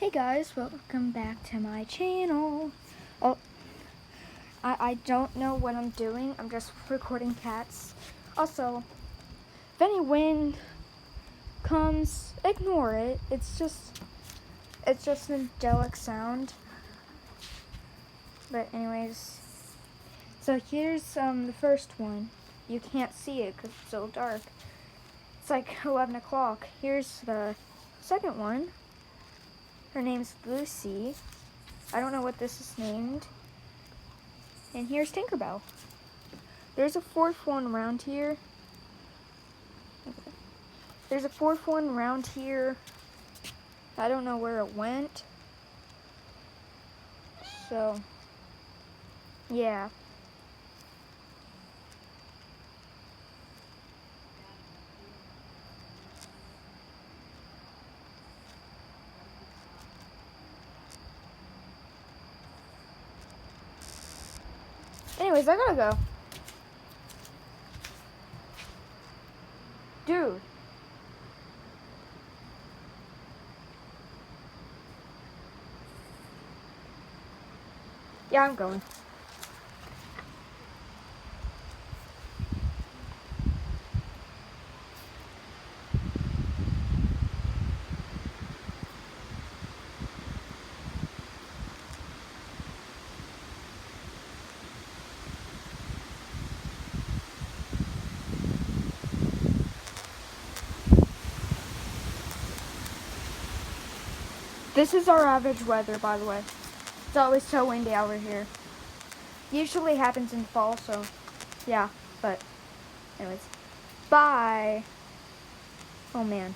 Hey guys, welcome back to my channel. Oh, I don't know what I'm doing. I'm just recording cats. Also, if any wind comes, ignore it. It's just an angelic sound. But anyways, so here's the first one. You can't see it because it's so dark. It's like 11 o'clock. Here's the second one. Her name's Lucy. I don't know what this is named. And here's Tinkerbell. There's a fourth one around here. There's a fourth one around here. I don't know where it went. So, yeah. Anyways, I gotta go. Dude. Yeah, I'm going. This is our average weather, by the way. It's always so windy over here. Usually happens in fall, so yeah, but anyways. Bye. Oh man.